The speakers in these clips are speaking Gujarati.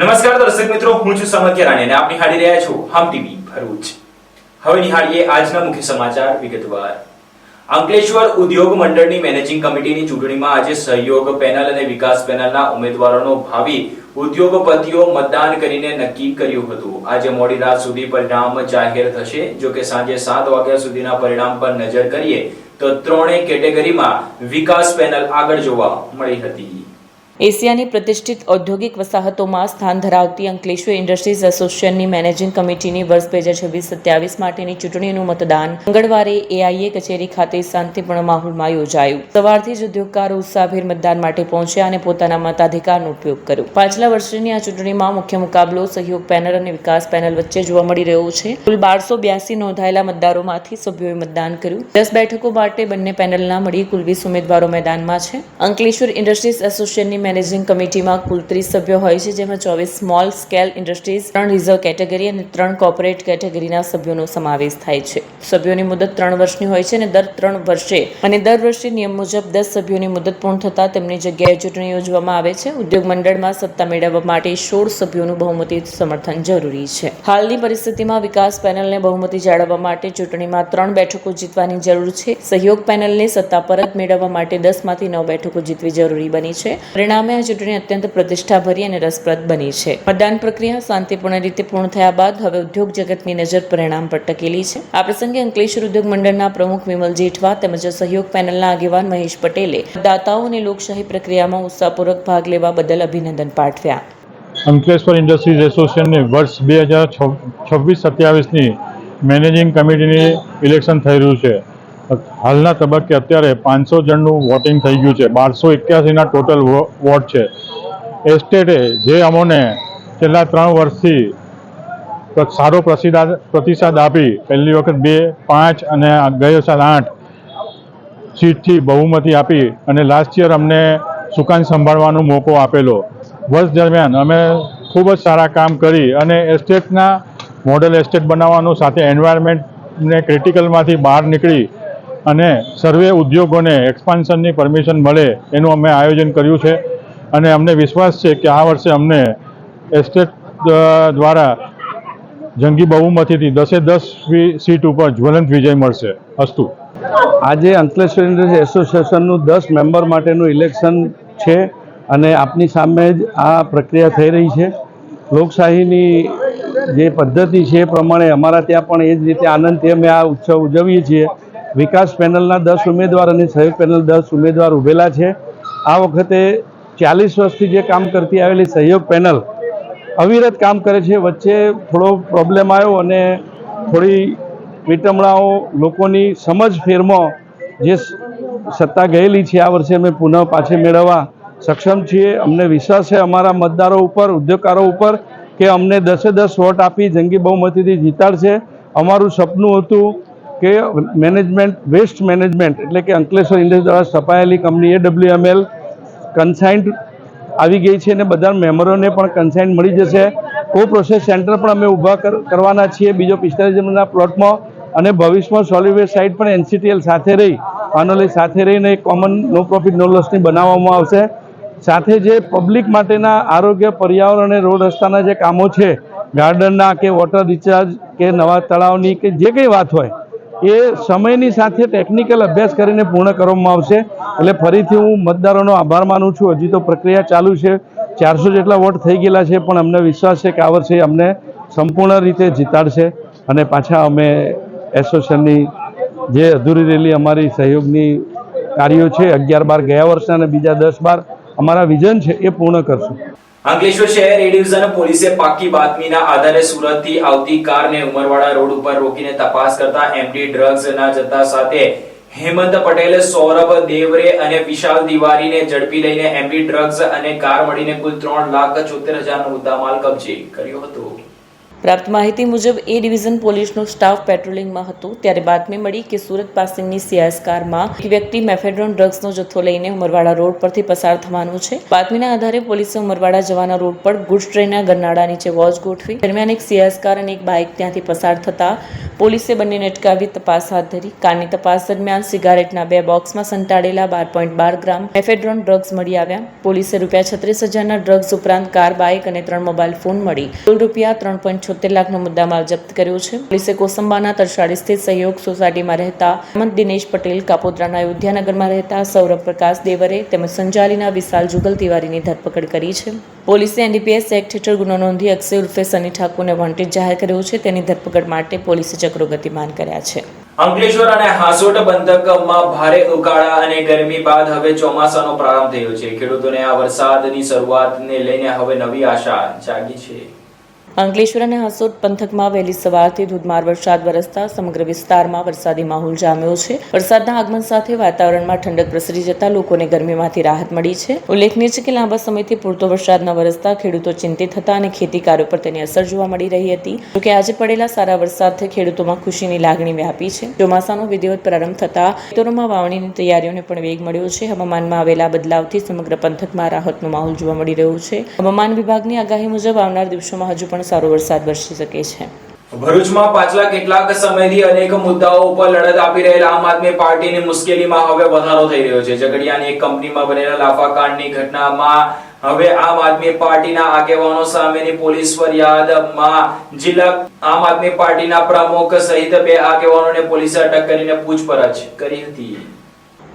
નમસ્કાર દર્શક મિત્રો, હું છું સમર્થ્ય રાણી અને આપ નિહાળી રહ્યા છો હમ ટીવી ભરૂચ। હવે નિહાળીએ આજના મુખ્ય સમાચાર વિગતવાર। અંકલેશ્વર ઉદ્યોગ મંડળની મેનેજિંગ કમિટીની ચૂંટણીમાં આજે સહયોગ પેનલ અને વિકાસ પેનલના ઉમેદવારોનો ભાવિ ઉદ્યોગપતિઓ મતદાન કરીને નક્કી કર્યું હતું। આજે મોડી રાત સુધી પરિણામ જાહેર થશે। જો કે સાંજે 7 વાગ્યા સુધીના પરિણામ પર નજર કરીએ તો ત્રણેય કેટેગરીમાં વિકાસ પેનલ આગળ જોવા મળી હતી। એશિયાની પ્રતિષ્ઠિત ઔદ્યોગિક વસાહતોમાં સ્થાન ધરાવતી અંકલેશ્વર ઇન્ડસ્ટ્રીઝ એસોસિએશનની મેનેજિંગ કમિટીની વર્ષ 2026-27 માટેની ચૂંટણીનું મતદાન મંગળવારે એઆઈએ કચેરી ખાતે શાંતિપૂર્ણ માહોલમાં યોજાયું। સવારથી જ ઉદ્યોગકારો ઉત્સાહભેર મતદાન માટે પહોંચ્યા અને પોતાના મતાધિકારનો ઉપયોગ કર્યો। પાછલા વર્ષની આ ચૂંટણીમાં મુખ્ય મુકાબલો સહયોગ પેનલ અને વિકાસ પેનલ વચ્ચે જોવા મળી રહ્યો છે। કુલ 1282 નોંધાયેલા મતદારોમાંથી સભ્યોએ મતદાન કર્યું। 10 બેઠકો માટે બંને પેનલના મળી કુલ 20 ઉમેદવારો મેદાનમાં છે। અંકલેશ્વર ઇન્ડસ્ટ્રીઝ એસોસિએશનની મેનેજિંગ કમિટીમાં કુલ 30 સભ્યો હોય છે, જેમાં 24 small scale industries, 3 reserve category અને 3 કોર્પોરેટ કેટેગરીના સભ્યોનો સમાવેશ થાય છે। સભ્યોની મુદત 3 વર્ષની હોય છે અને દર વર્ષે નિયમ મુજબ 10 સભ્યોની મુદત પૂર્ણ થતાં તેમની જગ્યાએ ચૂંટણી યોજવામાં આવે છે। ઉદ્યોગ મંડળમાં સત્તા મેળવવા માટે 16 સભ્યોનું બહુમતી સમર્થન જરૂરી છે। હાલની પરિસ્થિતિમાં વિકાસ પેનલને બહુમતી જાળવવા માટે ચૂંટણીમાં 3 બેઠકો જીતવાની જરૂર છે। સહયોગ પેનલને સત્તા પરત મેળવવા માટે 10માંથી 9 બેઠકો જીતવી જરૂરી બની છે। પરિણામે આ ચૂંટણી અત્યંત પ્રતિષ્ઠાભરી અને રસપ્રદ બની છે। મતદાન પ્રક્રિયા શાંતિપૂર્ણ રીતે પૂર્ણ થયા બાદ હવે ઉદ્યોગ જગતની નજર પરિણામ પર ટકેલી છે। આ પ્રસંગે અંકલેશ્વર ઉદ્યોગ મંડળના પ્રમુખ વિમલ જેઠવા તેમજ સહયોગ પેનલના આગેવાન મહેશ પટેલે મતદાતાઓને લોકશાહી પ્રક્રિયામાં ઉત્સાહપૂર્વક ભાગ લેવા બદલ અભિનંદન પાઠવ્યા। અંકલેશ્વર ઇન્ડસ્ટ્રીઝ એસોસિએશનની વર્ષ 2026-27ની મેનેજિંગ કમિટીની ઇલેક્શન થઈ રહ્યું છે। હાલના તબક્કે અત્યારે 500 જણનું વોટિંગ થઈ ગયું છે। 1281ના ટોટલ વોટ છે। એસ્ટેટે જે અમોને છેલ્લા 3 વર્ષથી સારો પ્રતિસાદ આપી, પહેલી વખત 2, 5 અને ગયો સાલ 8 સીટથી બહુમતી આપી અને લાસ્ટ યર અમને સુકાન સંભાળવાનો મોકો આપેલો। વર્ષ દરમિયાન અમે ખૂબ જ સારા કામ કરી અને એસ્ટેટના મોડેલ એસ્ટેટ બનાવવાનું સાથે એન્વાયરમેન્ટને ક્રિટિકલમાંથી બહાર નીકળી અને સર્વે ઉદ્યોગોને એક્સપાન્શનની પરમિશન મળે એનું અમે આયોજન કર્યું છે અને અમને વિશ્વાસ છે કે આ વર્ષે અમને એસ્ટેટ દ્વારા જંગી બહુમતીથી 10 સીટ ઉપર જ્વલંત વિજય મળશે। અસ્તુ। આજે અંકલેશ્વર ઇન્ડસ્ટ્રીઝ એસોસિએશનનું 10 મેમ્બર માટેનું ઇલેક્શન છે અને આપની સામે જ આ પ્રક્રિયા થઈ રહી છે। લોકશાહીની જે પદ્ધતિ છે એ પ્રમાણે અમારા ત્યાં પણ એ જ રીતે આનંદથી અમે આ ઉત્સવ ઉજવીએ છીએ। વિકાસ પેનલના 10 ઉમેદવાર અને સહયોગ પેનલ 10 ઉમેદવાર ઉભેલા છે। આ વખતે 40 વર્ષથી જે કામ કરતી આવેલી સહયોગ પેનલ અવિરત કામ કરે છે। વચ્ચે થોડો પ્રોબ્લેમ આવ્યો અને થોડી વિટમણાઓ લોકોની સમજ ફેરમાં જે સત્તા ગયેલી છે આ વર્ષે અમે પુનઃ પાછી મેળવવા સક્ષમ છીએ। અમને વિશ્વાસ છે અમારા મતદારો ઉપર, ઉદ્યોગકારો ઉપર કે અમને 10 વોટ આપી જંગી બહુમતીથી જીતાડશે। અમારું સપનું હતું કે મેનેજમેન્ટ, વેસ્ટ મેનેજમેન્ટ એટલે કે અંકલેશ્વર ઇન્ડસ્ટ્રી દ્વારા સ્થપાયેલી કંપની AWML કન્સાઇન્ટ આવી ગઈ છે અને બધા મેમ્બરોને પણ કન્સાઇન્ટ મળી જશે। કો પ્રોસેસ સેન્ટર પણ અમે ઊભા કરવાના છીએ બીજો 45 જમીનના પ્લોટમાં અને ભવિષ્યમાં સોલિડ વેસ્ટ સાઇટ પણ NCTL સાથે રહી પાનોલી સાથે રહીને એક કોમન નો પ્રોફિટ નો લોસની બનાવવામાં આવશે। સાથે જે પબ્લિક માટેના આરોગ્ય, પર્યાવરણ અને રોડ રસ્તાના જે કામો છે, ગાર્ડનના કે વોટર રિચાર્જ કે નવા તળાવની કે જે કંઈ વાત હોય એ સમયની સાથે ટેકનિકલ અભ્યાસ કરીને પૂર્ણ કરવામાં આવશે। એટલે ફરીથી હું મતદારોનો આભાર માનું છું। હજી તો પ્રક્રિયા ચાલુ છે। 400 જેટલા વોટ થઈ ગયેલા છે પણ અમને વિશ્વાસ છે કે આ વર્ષે અમને સંપૂર્ણ રીતે જીતાડશે અને પાછા અમે એસોસિએશનની જે અધૂરી રહેલી અમારી સહયોગની કાર્યો છે 11-12 ગયા વર્ષના અને બીજા 10-12 અમારા વિઝન છે એ પૂર્ણ કરશું। અંકલેશ્વર શહેર એ ડિવિઝન પોલીસે પાકી બાતમીના આધારે સુરતથી આવતી કારને ઉમરવાડા રોડ ઉપર રોકીને તપાસ કરતા એમડી ડ્રગ્સ ના જથ્થા સાથે હેમંત પટેલ, સૌરભ દેવરે અને વિશાલ તિવારીને ઝડપી લઈને એમડી ડ્રગ્સ અને કાર મળીને કુલ 3,74,000 નો મુદ્દામાલ કબજે કર્યો હતો। પ્રાપ્ત માહિતી મુજબ એ ડિવિઝન પોલીસનો સ્ટાફ પેટ્રોલિંગમાં હતો ત્યારે બાતમી મળી કે સુરત પાસેની સીઆઈએસ કારમાં એક વ્યક્તિ મેફેડ્રોન ડ્રગ્સનો જથ્થો લઈને ઉમરવાડા રોડ પરથી પસાર થવાનું છે. બાતમીના આધારે પોલીસે ઉમરવાડા જવાના રોડ પર ગુડ્સ ટ્રેનના ગરનાળા નીચે વોચ ગોઠવી. દરમિયાન એક સીઆઈએસ કાર અને એક બાઇક ત્યાંથી પસાર થતા પોલીસે બંનેને અટકાવી તપાસ હાથ ધરી. કારની તપાસ દરમિયાન સિગારેટના 2 બોક્સમાં સંતાડેલા 12.12 ગ્રામ મેફેડ્રોન ડ્રગ્સ મળી આવ્યા. પોલીસે ₹36,000ના ડ્રગ્સ ઉપરાંત કાર, બાઇક અને 3 મોબાઈલ ફોન મળી કુલ ₹3.76 લાખનો મુદ્દામાલ જપ્ત કર્યો છે. પોલીસે કોસંબાના તરસાડી સ્થિત સહયોગ સોસાયટીમાં રહેતા હેમંત દિનેશ પટેલ, કાપોદ્રાના અયોધ્યાનગરમાં રહેતા સૌરભ પ્રકાશ દેવરે તેમજ સંજાલીના વિશાલ જુગલ તિવારીની ધરપકડ કરી છે. પોલીસે એનડીપીએસ એક્ટ હેઠળ ગુનો નોંધી અક્ષય ઉર્ફે સની ઠાકોરને વોન્ટેડ જાહેર કર્યો છે. તેની ધરપકડ માટે પોલીસે ચક્રો ગતિમાન કર્યા છે. અંકલેશ્વર અને હાસોટ પંથકમાં ભારે ઉકાળા અને ગરમી બાદ હવે ચોમાસાનો પ્રારંભ થયો છે. ખેડૂતોને આ વરસાદની શરૂઆતને લઈને હવે નવી આશા જાગી છે. અંકલેશ્વર અને હાસોટ પંથકમાં વહેલી સવારથી ધોધમાર વરસાદ વરસતા સમગ્ર વિસ્તારમાં વરસાદી માહોલ જામ્યો છે. વરસાદના આગમન સાથે વાતાવરણમાં ઠંડક પ્રસરી જતા લોકોને ગરમીમાંથી રાહત મળી છે. ઉલ્લેખનીય છે કે લાંબા સમયથી પૂરતો વરસાદ ન વરસતા ખેડૂતો ચિંતિત હતા અને ખેતી કાર્યો પર તેની અસર જોવા મળી રહી હતી. જોકે આજે પડેલા સારા વરસાદથી ખેડૂતોમાં ખુશીની લાગણી વ્યાપી છે. ચોમાસાનો વિધિવત પ્રારંભ થતા ખેતરોમાં વાવણીની તૈયારીઓને પણ વેગ મળ્યો છે. હવામાનમાં આવેલા બદલાવથી સમગ્ર પંથકમાં રાહતનો માહોલ જોવા મળી રહ્યો છે. હવામાન વિભાગની આગાહી મુજબ આવનાર દિવસોમાં હજુ પણ સારો વરસાદ વરસી શકે છે. ભરૂચમાં પાછલા કેટલાક સમયથી અનેક મુદ્દાઓ ઉપર લડત આપી રહેલા આમ આદમી પાર્ટીની મુશ્કેલીમાં હવે વધારો થઈ રહ્યો છે. ઝઘડિયાની એક કંપનીમાં બનેલા લાફાકાંડની ઘટનામાં હવે આમ આદમી પાર્ટીના આગેવાનો સામેની પોલીસ ફરિયાદમાં જિલ્લા આમ આદમી પાર્ટીના પ્રમુખ સહિત 2 આગેવાનોને પોલીસે અટક કરીને પૂછપરછ કરી હતી.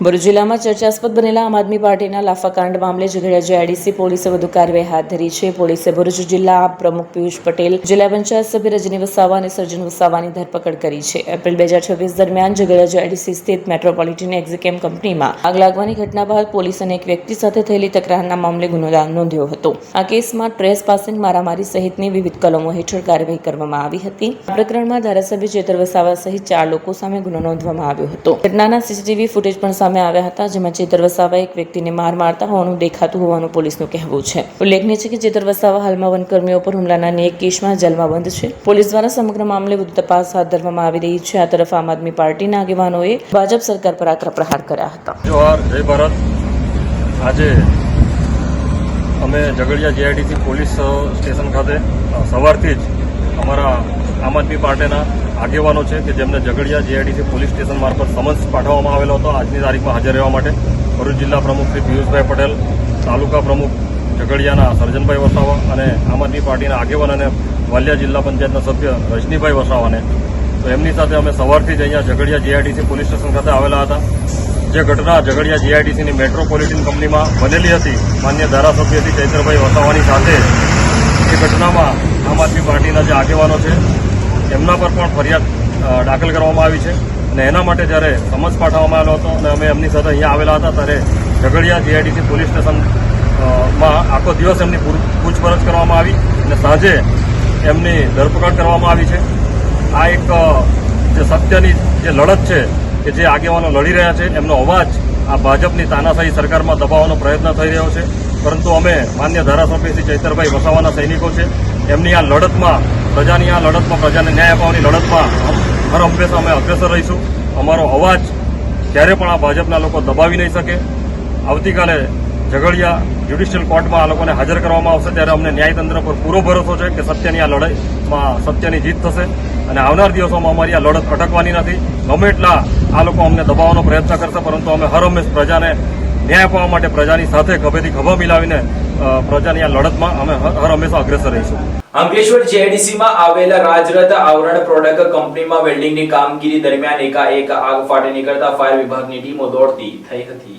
ભરૂચ જિલ્લામાં ચર્ચાસ્પદ બનેલા આમ આદમી પાર્ટીના લાફાકાંડ મામલે ઝઘડિયા જેઆઈડીસી પોલીસે વધુ કાર્યવાહી હાથ ધરી છે. પોલીસે ભરૂચ જિલ્લા પ્રમુખ પિયુષ પટેલ, જિલ્લા પંચાયત સભ્ય રજની વસાવા અને સર્જન વસાવાની ધરપકડ કરી છે. એપ્રિલ 2026 દરમિયાન ઝઘડિયા જેઆઈડીસી સ્થિત મેટ્રોપોલિટન એક્ઝિકેમ કંપનીમાં આગ લાગવાની ઘટના બાદ પોલીસ અને એક વ્યક્તિ સાથે થયેલી તકરારના મામલે ગુનો નોંધ્યો હતો. આ કેસમાં ટ્રેસપાસિંગ, મારામારી સહિતની વિવિધ કલમો હેઠળ કાર્યવાહી કરવામાં આવી હતી. આ પ્રકરણમાં ધારાસભ્ય ચેતર વસાવા સહિત 4 લોકો સામે ગુનો નોંધવામાં આવ્યો હતો. ઘટનાના સીસીટીવી ફૂટેજ પણ સામે આવ્યા હતા, જેમાં ચેતર વસાવાએ એક વ્યક્તિને મારતા હોવાનું દેખાતું હોવાનું પોલીસનું કહેવું છે. ઉલ્લેખનીય છે કે ચેતર વસાવા હાલમાં વનકર્મીઓ પર હુમલાના એક કેસમાં જેલમાં બંધ છે. પોલીસ દ્વારા સમગ્ર મામલે વધુ તપાસ હાથ ધરવામાં આવી રહી છે. આ તરફ આમ આદમી પાર્ટીના આગેવાનોએ ભાજપ સરકાર પર આકરા પ્રહાર કર્યા હતા. જોહાર, જય ભારત. આજે અમે ઝઘડિયા જેઆઈડીસી પોલીસ સ્ટેશન ખાતે સવારથી જ અમારા આમ આદમી પાર્ટીના આગેવાનો છે કે જેમને ઝઘડિયા જેઆઈડીસી પોલીસ સ્ટેશન મારફત સમન્સ પાઠવવામાં આવેલો હતો આજની તારીખમાં હાજર રહેવા માટે. ભરૂચ જિલ્લા પ્રમુખ શ્રી પિયુષભાઈ પટેલ, તાલુકા પ્રમુખ ઝઘડિયાના સર્જનભાઈ વસાવા અને આમ આદમી પાર્ટીના આગેવાન અને વાલિયા જિલ્લા પંચાયતના સભ્ય રજનીભાઈ વસાવાને, તો એમની સાથે અમે સવારથી જ અહીંયા ઝઘડિયા જેઆઈડીસી પોલીસ સ્ટેશન ખાતે આવેલા હતા. જે ઘટના ઝઘડિયા જેઆઈડીસીની મેટ્રોપોલિટન કંપનીમાં બનેલી હતી, માન્ય ધારાસભ્ય શ્રી ચૈત્રભાઈ વસાવાની સાથે એ ઘટનામાં આમ આદમી પાર્ટીના જે આગેવાનો છે એમના પર પણ ફરિયાદ દાખલ કરવામાં આવી છે અને એના માટે જ્યારે સમન્સ પાઠવવામાં આવેલો હતો અને અમે એમની સાથે અહીંયા આવેલા હતા ત્યારે ઝઘડિયા જેઆઈડીસી પોલીસ સ્ટેશનમાં આખો દિવસ એમની પૂછપરછ કરવામાં આવી અને સાંજે એમની ધરપકડ કરવામાં આવી છે. આ એક જે સત્યની જે લડત છે કે જે આગેવાનો લડી રહ્યા છે એમનો અવાજ આ ભાજપની તાનાશાહી સરકારમાં દબાવવાનો પ્રયત્ન થઈ રહ્યો છે, પરંતુ અમે માન્ય ધારાસભ્ય શ્રી ચૈતરભાઈ વસાવાના સૈનિકો છે. એમની આ લડતમાં, પ્રજાની આ લડતમાં, પ્રજાને ન્યાય અપાવવાની લડતમાં હર હંમેશા અમે અગ્રેસર રહીશું. અમારો અવાજ ક્યારે પણ આ ભાજપના લોકો દબાવી નહીં શકે. આવતીકાલે ઝઘડિયા જ્યુડિશિયલ કોર્ટમાં આ લોકોને હાજર કરવામાં આવશે ત્યારે અમને ન્યાયતંત્ર પર પૂરો ભરોસો છે કે સત્યની આ લડાઈમાં સત્યની જીત થશે અને આવનાર દિવસોમાં અમારી આ લડત અટકવાની નથી. ગમે એટલા આ લોકો અમને દબાવવાનો પ્રયત્ન કરશે, પરંતુ અમે હર હંમેશ પ્રજાને ન્યાય અપાવવા માટે પ્રજાની સાથે ખભેથી ખભા મિલાવીને પ્રજાની આ લડતમાં અમે હર હંમેશા અગ્રેસર રહીશું. અંકલેશ્વર જેઆઈડીસીમાં આવેલા રાજરથ આવરણ પ્રોડક્ટ કંપનીમાં વેલ્ડિંગની કામગીરી દરમિયાન એકાએક આગ ફાટી નીકળતા ફાયર વિભાગની ટીમો દોડતી થઈ હતી.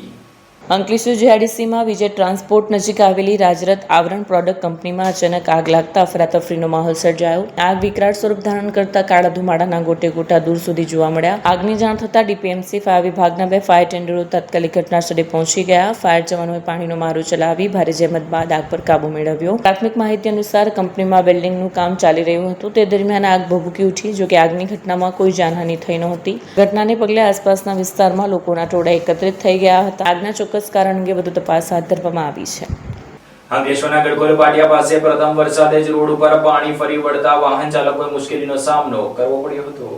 અંકલેશ્વર જેઆઈડીસીમાં વિજય ટ્રાન્સપોર્ટ નજીક આવેલી રાજરથ આવરણ પ્રોડક્ટ કંપનીમાં અચાનક આગ લાગતા અફરાતફરીનો માહોલ સર્જાયો. આગ વિકરાળ સ્વરૂપ ધારણ કરતા કાળા ધુમાડાના ગોટે ગોટા દૂર સુધી જોવા મળ્યા. આગની જાણ થતાં ડીપીએમસી ફાયર વિભાગના 2 ફાયર ટેન્ડરો તાત્કાલિક ઘટનાસ્થળે પહોંચી ગયા. ફાયર જવાનોએ પાણીનો મારો ચલાવી ભારે જહેમત બાદ આગ પર કાબુ મેળવ્યો. પ્રાથમિક માહિતી અનુસાર કંપનીમાં વેલ્ડિંગનું કામ ચાલી રહ્યું હતું તે દરમિયાન આગ ભભૂકી ઉઠી. જોકે આગની ઘટનામાં કોઈ જાનહાનિ થઈ નહોતી. ઘટનાને પગલે આસપાસના વિસ્તારમાં લોકોના ટોળા એકત્રિત થઈ ગયા હતા. આગના ચોક્કસ કારણ અંગે વધુ તપાસ હાથ ધરવામાં આવી છે. અંકલેશ્વરના ગડકોલ પાટિયા પાસે પ્રથમ વરસાદે જ રોડ ઉપર પાણી ફરી વળતા વાહન ચાલકોએ મુશ્કેલીનો સામનો કરવો પડ્યો હતો.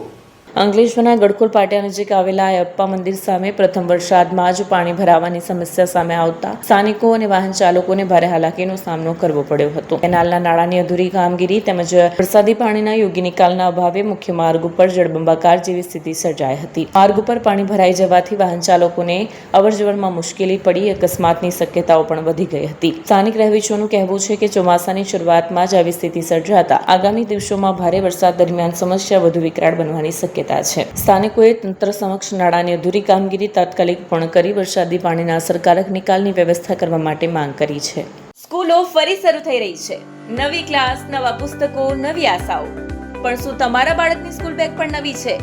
અંકલેશ્વરના ગડકોલ પાટિયા નજીક આવેલા અયપ્પા મંદિર સામે પ્રથમ વરસાદમાં જ પાણી ભરાવાની સમસ્યા સામે આવતા સ્થાનિકો અને વાહન ચાલકોને ભારે હાલાકીનો સામનો કરવો પડ્યો હતો. કેનાલના નાળાની અધૂરી કામગીરી તેમજ વરસાદી પાણીના યોગ્ય નિકાલના અભાવે મુખ્ય માર્ગ ઉપર જળબંબાકાર જેવી સ્થિતિ સર્જાઈ હતી. માર્ગ ઉપર પાણી ભરાઈ જવાથી વાહન ચાલકોને અવરજવરમાં મુશ્કેલી પડી અકસ્માતની શક્યતાઓ પણ વધી ગઈ હતી. સ્થાનિક રહેવાસીઓનું કહેવું છે કે ચોમાસાની શરૂઆતમાં જ આવી સ્થિતિ સર્જાતા આગામી દિવસોમાં ભારે વરસાદ દરમિયાન સમસ્યા વધુ વિકરાળ બનવાની શક્યતા છે. સ્થાનિકોએ તંત્ર સમક્ષ નાળાની અધૂરી કામગીરી તાત્કાલિક પૂર્ણ કરી વરસાદી પાણીના અસરકારક નિકાલની વ્યવસ્થા કરવા માટે માંગ કરી છે. સ્કૂલો ફરી શરૂ થઈ રહી છે. નવી ક્લાસ, નવા પુસ્તકો, નવી આશાઓ. પણ શું તમારા બાળકની સ્કૂલ બેગ પણ નવી છે?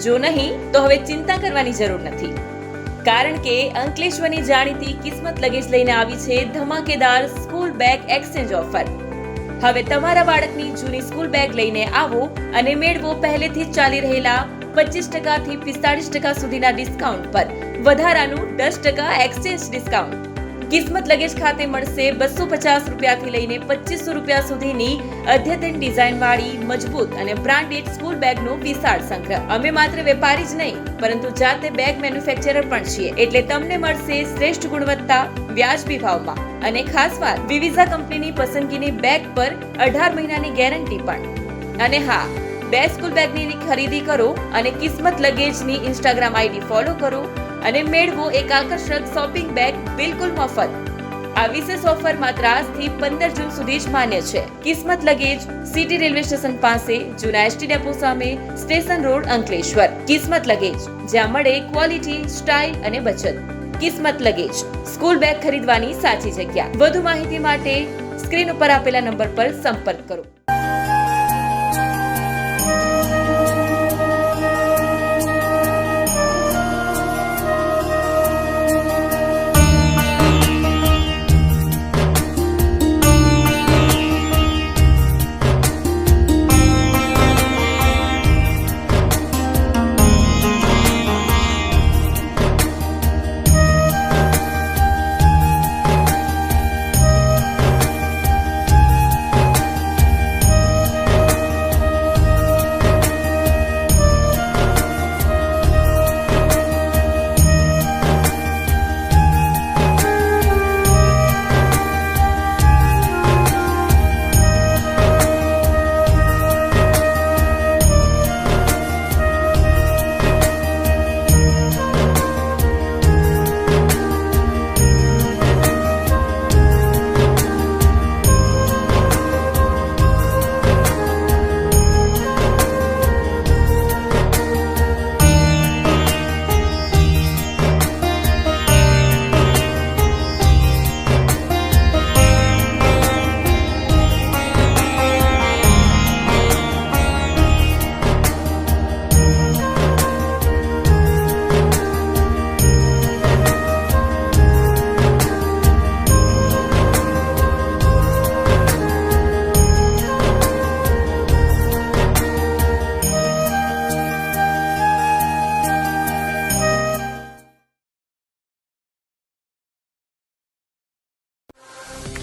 જો નહીં તો હવે ચિંતા કરવાની જરૂર નથી, કારણ કે અંકલેશ્વરની જાણીતી કિસ્મત લગેજ લઈને આવી છે ધમાકેદાર સ્કૂલ બેગ એક્સચેન્જ ઓફર. હવે તમારા બાળકની જૂની સ્કૂલ બેગ લઈને આવો અને મેળવો પહેલેથી જ ચાલી રહેલા 25% થી 45% સુધીના ડિસ્કાઉન્ટ પર વધારાનું 10% એક્સચેન્જ ડિસ્કાઉન્ટ. કિસ્મત લગેજ ખાતે મળશે 250 રૂપિયાથી લઈને 2500 રૂપિયા સુધીની અદ્યતન ડિઝાઇનવાળી મજબૂત અને બ્રાન્ડેડ સ્કૂલ બેગનો વિશાળ સંગ્રહ. અમે માત્ર વેપારી જ નહીં પરંતુ જાતે બેગ મેન્યુફેક્ચરર પણ છીએ, એટલે તમને મળશે શ્રેષ્ઠ ગુણવત્તા, વ્યાજબી ભાવમાં અને ખાસ વાત, વિવિઝા કંપનીની પસંદગીની બેગ પર 18 મહિનાની ગેરંટી પણ. અને હા, બે સ્કૂલ બેગની ખરીદી કરો અને કિસ્મત લગેજની ઇન્સ્ટાગ્રામ આઈડી ફોલો કરો અને મેળવો એક આકર્ષક શોપિંગ બેગ બિલકુલ મફત. આ વિશેષ ઓફર માત્ર આજથી 15 જૂન સુધી જ માન્ય છે. કિસ્મત લગેજ, સિટી રેલવે સ્ટેશન પાસે, જૂના એસટી ડેપો સામે, સ્ટેશન રોડ, અંકલેશ્વર. કિસ્મત લગેજ, જ્યાં મળે ક્વોલિટી, સ્ટાઇલ અને બચત. કિસ્મત લગેજ, સ્કૂલ બેગ ખરીદવાની સાચી જગ્યા. વધુ માહિતી માટે સ્ક્રીન ઉપર આપેલા નંબર પર સંપર્ક કરો.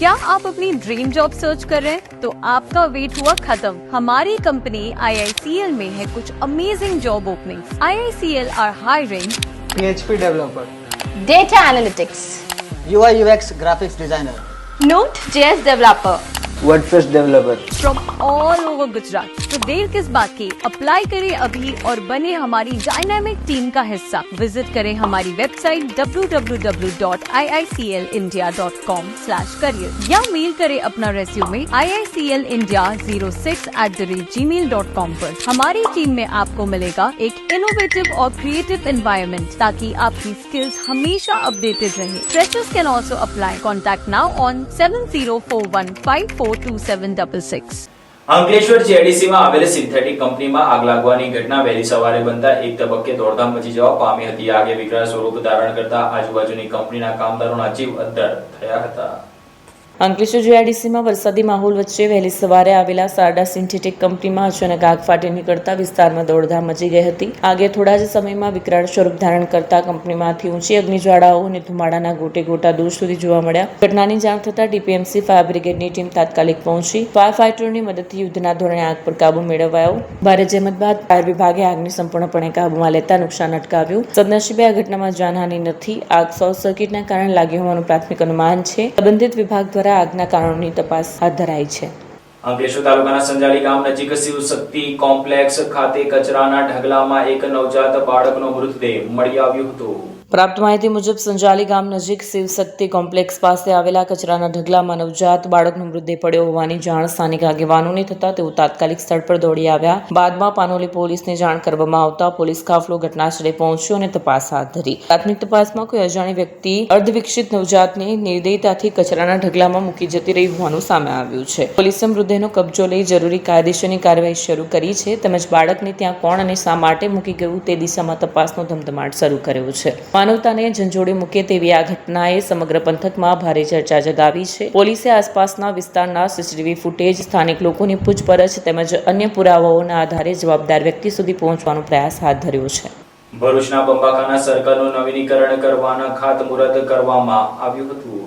क्या आप अपनी ड्रीम जॉब सर्च कर रहे हैं? तो आपका वेट हुआ खत्म. हमारी कंपनी IICL में है कुछ amazing job openings. IICL are hiring PHP developer, Data analytics, UI UX graphics designer, Node.js developer WordPress developer. from all over Gujarat. तो देर किस बात की, अप्लाई करें अभी और बने हमारी डायनामिक टीम का हिस्सा. विजिट करें हमारी वेबसाइट www.iiclindia.com/career या मेल करें अपना रेज्यूमे iiclindia06@gmail.com पर. हमारी टीम में आपको मिलेगा एक इनोवेटिव और क्रिएटिव एनवायरनमेंट ताकि आपकी स्किल्स हमेशा अपडेटेड रहे. Freshers can also apply. Contact now on 7041542766. Ankleshwar જીઆઈડીસીમાં આવેલી સિન્થેટિક કંપનીમાં આગ લાગવાની ઘટના વહેલી સવારે બનતા એક તબક્કે દોડધામ મચી જવા પામી હતી. આગે વિકરાળ સ્વરૂપ ધારણ કરતા આજુબાજુની કંપનીના કામદારોના જીવ અદ્ધર થયા હતા. અંકલેશ્વર જીઆઈડીસીમાં વરસાદી માહોલ વચ્ચે વહેલી સવારે આવેલા શારદા સિન્થેટિક કંપનીમાં અચાનક આગ ફાટી નીકળતા વિસ્તારમાં દોડધામ મચી ગઈ હતી. આગે થોડા જ સમયમાં વિકરાળ સ્વરૂપ ધારણ કરતા કંપનીમાંથી ઊંચી અગ્નિજ્વાળાઓ અને ધુમાડાના ગોટે ગોટા દૂર સુધી જોવા મળ્યા. ઘટનાની જાણ થતાં ટીપીએમસી ફાયર બ્રિગેડની ટીમ તાત્કાલિક પહોંચી ફાયર ફાઇટરોની મદદથી યુદ્ધના ધોરણે આગ પર કાબુ મેળવાયો. ભારે જહેમત બાદ ફાયર વિભાગે આગને સંપૂર્ણપણે કાબૂમાં લેતા નુકસાન અટકાવ્યું. સદનસીબે આ ઘટનામાં જાનહાનિ નથી. આગ શોર્ટ સર્કિટના કારણે લાગી હોવાનું પ્રાથમિક અનુમાન છે. સંબંધિત વિભાગ દ્વારા આગના કારણોની તપાસ હાથ ધરાઈ છે. અંકલેશ્વર તાલુકાના સંજાલી ગામ નજીક શિવશક્તિ કોમ્પ્લેક્સ ખાતે કચરાના ઢગલામાં એક નવજાત બાળકનો મૃતદેહ મળી આવ્યો હતો. પ્રાપ્ત માહિતી મુજબ સંજાલી ગામ નજીક શિવશક્તિ કોમ્પ્લેક્સ પાસે આવેલા કચરાના ઢગલામાં નવજાત બાળકનો મૃતદેહ પડ્યો હોવાની જાણ સ્થાનિક આગેવાનોને થતાં તેઓ તાત્કાલિક સ્થળ પર દોડી આવ્યા. બાદમાં પાનોલી પોલીસને જાણ કરવામાં આવતા પોલીસ કાફલો ઘટનાસ્થળે પહોંચ્યો અને તપાસ હાથ ધરી. પ્રાથમિક તપાસમાં કોઈ અજાણી વ્યક્તિ અર્ધવિકસિત નવજાતને નિર્દયતાથી કચરાના ઢગલામાં મૂકી જતી રહી હોવાનું સામે આવ્યું છે. પોલીસે મૃતદેહનો કબજો લઈ જરૂરી કાયદેસરની કાર્યવાહી શરૂ કરી છે તેમજ બાળકને ત્યાં કોણ અને શા માટે મૂકી ગયું તે દિશામાં તપાસનો ધમધમાટ શરૂ કર્યો છે. માનવતાને ઝંઝોડી મૂકે તેવી આ ઘટનાએ સમગ્ર પંથકમાં ભારે ચર્ચા જગાવી છે. પોલીસે આસપાસના વિસ્તારના સીસીટીવી ફૂટેજ, સ્થાનિક લોકોની પૂછપરછ તેમજ અન્ય પુરાવાઓના આધારે જવાબદાર વ્યક્તિ સુધી પહોંચવાનો પ્રયાસ હાથ ધર્યો છે. ભરૂચના બંબાખાના સર્કલનું નવીનીકરણ કરવાના ખાતમુહૂર્ત કરવામાં આવ્યું હતું.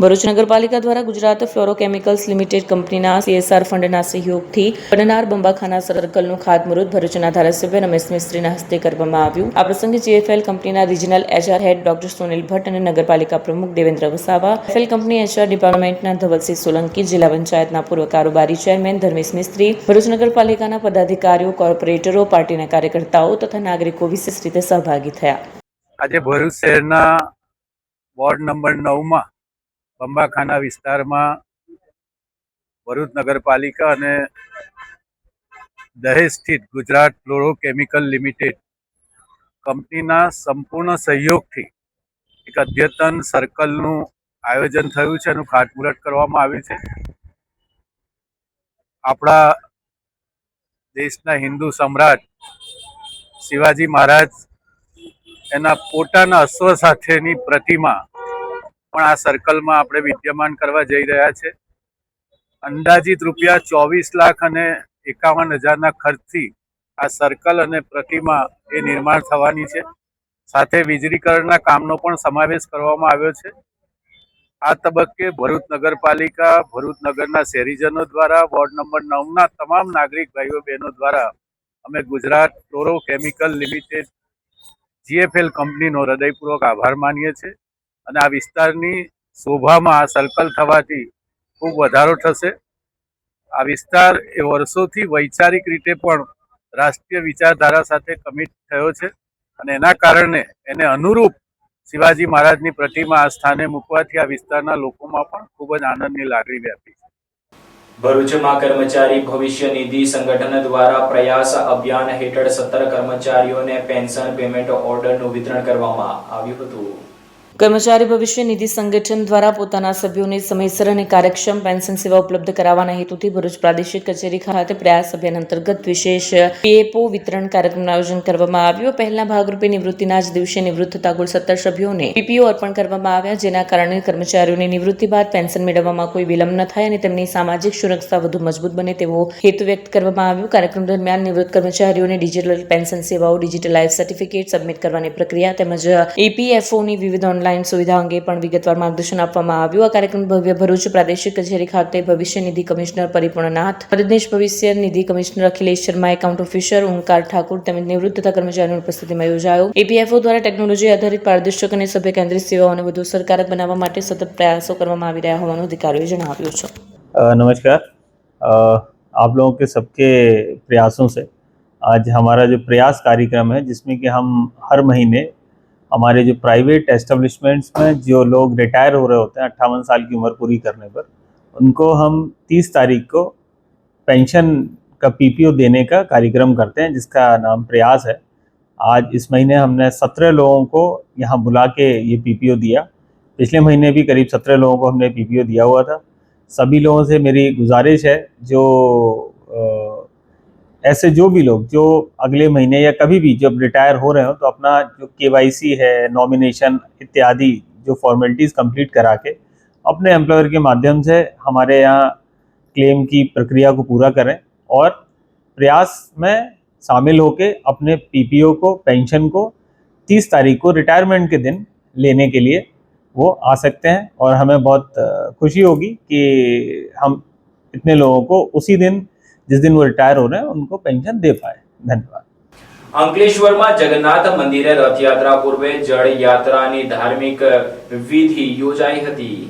ભરૂચ નગરપાલિકા દ્વારા ગુજરાત ફ્લોરોકેમિકલ્સ લિમિટેડ કંપનીના CSR ફંડના સહયોગથી બનનાર બંબાખાના સર્કલનું ખાતમુહૂર્ત ભરૂચના ધારાસભ્ય રમેશ મિસ્ત્રીના હસ્તે કરવામાં આવ્યું. આ પ્રસંગે GFL કંપનીના regional HR head doctor Sunil Bhatt અને નગરપાલિકા પ્રમુખ Devendra Vasava, FL company HR ડિપાર્ટમેન્ટના ધવલસિંહ સોલંકી, જિલ્લા પંચાયતના પૂર્વ કારોબારી ચેરમેન ધર્મેશ મિસ્ત્રી, ભરૂચ નગરપાલિકાના પદાધિકારીઓ, કોર્પોરેટરો, પાર્ટીના કાર્યકર્તાઓ તથા નાગરિકો વિશેષ રીતે સહભાગી થયા. આજે ભરૂચ શહેરના વોર્ડ નંબર 9માં બંબાખાના વિસ્તારમાં ભરૂચ નગરપાલિકા અને દહેજ સ્થિત ગુજરાત ફ્લોરોકેમિકલ લિમિટેડ કંપનીના સંપૂર્ણ સહયોગથી એક અદ્યતન સર્કલનું આયોજન થયું છે, એનું ખાતમુહૂર્ત કરવામાં આવ્યું છે. આપણા દેશના હિન્દુ સમ્રાટ શિવાજી મહારાજ એના પોતાના અશ્વ સાથેની પ્રતિમા પણ આ સર્કલમાં આપણે વિદ્યમાન કરવા જઈ રહ્યા છે. અંદાજિત ₹24,51,051 ખર્ચથી આ સર્કલ અને પ્રતિમા એ નિર્માણ થવાની છે. સાથે વીજળીકરણના કામનો પણ સમાવેશ કરવામાં આવ્યો છે. આ તબક્કે ભરૂચ નગરપાલિકા, ભરૂચ નગરના શહેરીજનો દ્વારા, વોર્ડ નંબર 9ના તમામ નાગરિક ભાઈઓ બહેનો દ્વારા અમે ગુજરાત ફ્લોરોકેમિકલ લિમિટેડ GFL કંપનીનો હૃદયપૂર્વક આભાર માનીએ છીએ. અને આ વિસ્તારની શોભામાં આ સર્કલ થવાથી ખૂબ વધારો થશે. આ વિસ્તાર એ વર્ષોથી વૈચારિક રીતે પણ રાષ્ટ્રીય વિચારધારા સાથે કમિટ થયો છે અને એના કારણે એને અનુરૂપ શિવાજી મહારાજની પ્રતિમા આ સ્થાને મૂકવાથી આ વિસ્તારના લોકોમાં પણ ખૂબ જ આનંદની લાગણી વ્યાપી છે. ભરૂચમાં કર્મચારી ભવિષ્ય નિધિ સંગઠન દ્વારા પ્રયાસ અભિયાન હેઠળ 17 કર્મચારીઓને પેન્શન પેમેન્ટ ઓર્ડરનું વિતરણ કરવામાં આવ્યું હતું. કર્મચારી ભવિષ્ય નિધિ સંગઠન દ્વારા પોતાના સભ્યોને સમયસર અને કાર્યક્ષમ પેન્શન સેવા ઉપલબ્ધ કરાવવાના હેતુથી ભરૂચ પ્રાદેશિક કચેરી ખાતે પ્રયાસ અભિયાન અંતર્ગત વિશેષ PFO વિતરણ કાર્યક્રમનું આયોજન કરવામાં આવ્યું. પહેલા ભાગરૂપે નિવૃત્તિના જ દિવસે નિવૃત્ત થતા કુલ 17 સભ્યોને PPO અર્પણ કરવામાં આવ્યા, જેના કારણે કર્મચારીઓની નિવૃત્તિ બાદ પેન્શન મેળવવામાં કોઈ વિલંબ ન થાય અને તેમની સામાજિક સુરક્ષા વધુ મજબૂત બને તેવો હેતુ વ્યક્ત કરવામાં આવ્યો. કાર્યક્રમ દરમિયાન નિવૃત્ત કર્મચારીઓને ડિજિટલ પેન્શન સેવાઓ, ડિજિટલ લાઈફ સર્ટિફિકેટ સબમિટ કરવાની પ્રક્રિયા તેમજ EPFOની વિવિધ ઓનલાઈન સુવિધા અંગે પણ વિગતવાર માર્ગદર્શન આપવામાં આવ્યું. આ કાર્યક્રમ ભવ્ય ભરૂચ પ્રાદેશિક કચેરી ખાતે ભવિષ્ય નિધિ કમિશનર પરિપૂર્ણનાથ, મદદનીશ ભવિષ્ય નિધિ commissioner Akhilesh Sharma, account officer Omkar Thakur તેમજ નિવૃત્ત થતા કર્મચારીઓની ઉપસ્થિતિમાં યોજાયો. EPFO દ્વારા ટેકનોલોજી આધારિત પારદર્શક અને સભ્ય કેન્દ્રિત સેવાઓને વધુ અસરકારક બનાવવા માટે સતત પ્રયાસો કરવામાં આવી રહ્યા હોવાનું અધિકારીઓએ જણાવ્યું છે. नमस्कार, आप लोगों के सबके प्रयासों से आज हमारा जो प्रयास कार्यक्रम है, जिसमें कि हम हर महीने हमारे जो प्राइवेट एस्टेब्लिशमेंट्स में जो लोग रिटायर हो रहे होते हैं 58 साल की उम्र पूरी करने पर, उनको हम 30 तारीख को पेंशन का PPO देने का कार्यक्रम करते हैं, जिसका नाम प्रयास है. आज इस महीने हमने 17 लोगों को यहाँ बुला के ये PPO दिया. पिछले महीने भी करीब 17 लोगों को हमने PPO दिया हुआ था. सभी लोगों से मेरी गुजारिश है, जो ऐसे जो भी लोग जो अगले महीने या कभी भी जब रिटायर हो रहे हो तो अपना जो KYC है, नॉमिनेशन इत्यादि जो फॉर्मेलिटीज़ कंप्लीट करा के अपने एम्प्लॉयर के माध्यम से हमारे यहाँ क्लेम की प्रक्रिया को पूरा करें और प्रयास में शामिल होकर अपने पीपीओ को, पेंशन को 30 तारीख को रिटायरमेंट के दिन लेने के लिए वो आ सकते हैं और हमें बहुत खुशी होगी कि हम इतने लोगों को उसी दिन जिस दिन वो रिटायर हो रहे हैं उनको पेंशन दे पाए। धन्यवाद। અંકલેશ્વરમાં જગન્નાથ મંદિરે રથયાત્રા પૂર્વે જળ યાત્રાની ધાર્મિક વિધિ યોજાઈ હતી.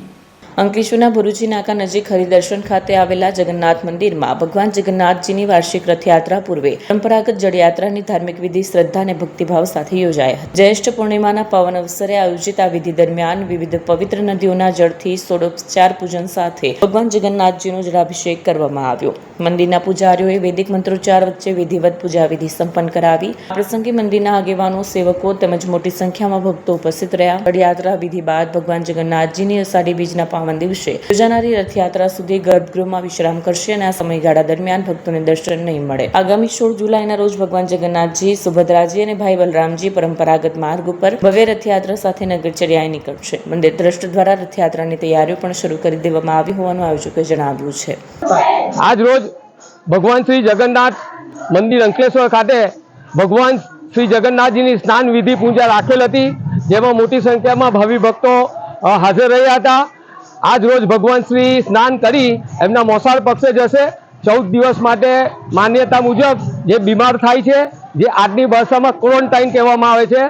અંકલેશ્વરના ભરૂચી નાકા નજીક હરિદર્શન ખાતે આવેલા જગન્નાથ મંદિરમાં ભગવાન જગન્નાથજીની વાર્ષિક રથયાત્રા પૂર્વે પરંપરાગત જળયાત્રાની ધાર્મિક વિધિ શ્રદ્ધા અને ભક્તિભાવ સાથે યોજાઈ હતી. જ્યેષ્ઠ પૂર્ણિમાના પાવન અવસરે આયોજિત આ વિધિ દરમિયાન વિવિધ પવિત્ર નદીઓના જળથી ષોડોપચાર પૂજન સાથે ભગવાન જગન્નાથજીનો જળાભિષેક કરવામાં આવ્યો. મંદિરના પૂજારીઓએ વૈદિક મંત્રોચ્ચાર વચ્ચે વિધિવત પૂજાવિધિ સંપન્ન કરાવી. આ પ્રસંગે મંદિરના આગેવાનો, સેવકો તેમજ મોટી સંખ્યામાં ભક્તો ઉપસ્થિત રહ્યા. જળયાત્રા વિધિ બાદ ભગવાન જગન્નાથજીની અષાઢી બીજના પાવન દિવસે યોજાનારી રથયાત્રા સુધી ગર્ભગૃહમાં વિશ્રામ કરશે અને આ સમયગાળા દરમિયાન ભક્તોને દર્શન નહીં મળે. આગામી 16 જુલાઈના રોજ ભગવાન જગન્નાથજી, સુભદ્રાજી અને ભાઈ બલરામજી પરંપરાગત માર્ગ ઉપર ભવ્ય રથયાત્રા સાથે નગરચર્યાએ નીકળશે. મંદિર ટ્રસ્ટ દ્વારા રથયાત્રાની તૈયારીઓ પણ શરૂ કરી દેવામાં આવી હોવાનું આયોજકોએ જણાવ્યું છે. આજ રોજ ભગવાન શ્રી જગન્નાથ મંદિર અંકલેશ્વર ખાતે ભગવાન શ્રી જગન્નાથજીની સ્નાન વિધિ પૂજા રાખેલ હતી, જેમાં મોટી સંખ્યામાં ભાવિ ભક્તો હાજર રહ્યા હતા. આજ રોજ ભગવાન શ્રી સ્નાન કરી એમના મોસાળ પક્ષે જશે. 14 દિવસ માટે માન્યતા મુજબ જે બીમાર થાય છે, જે આજની ભાષામાં ક્વોરન્ટાઇન કહેવામાં આવે છે,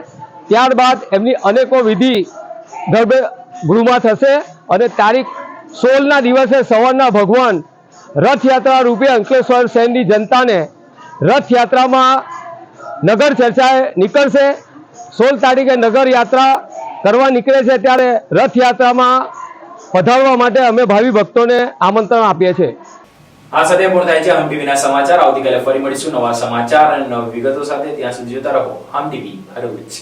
ત્યારબાદ એમની અનેકો વિધિ ગર્ભગૃહમાં થશે અને તારીખ 16ના દિવસે સવારના ભગવાન રથયાત્રા રૂપે અંકલેશ્વર શહેરની જનતાને રથયાત્રામાં નગર ચર્ચાએ નીકળશે. 16 તારીખે નગર યાત્રા કરવા નીકળે છે, ત્યારે રથયાત્રામાં પધારવા માટે અમે ભાવિ ભક્તોને આમંત્રણ આપીએ છીએ. આ સાથે પૂર્ણ થાય છે હમ ટીવીના સમાચાર. આવતીકાલે ફરી મળીશું નવા સમાચાર અને નવી વિગતો સાથે. ત્યાં સુધી જોતા રહો હમ ટીવી ભરૂચ.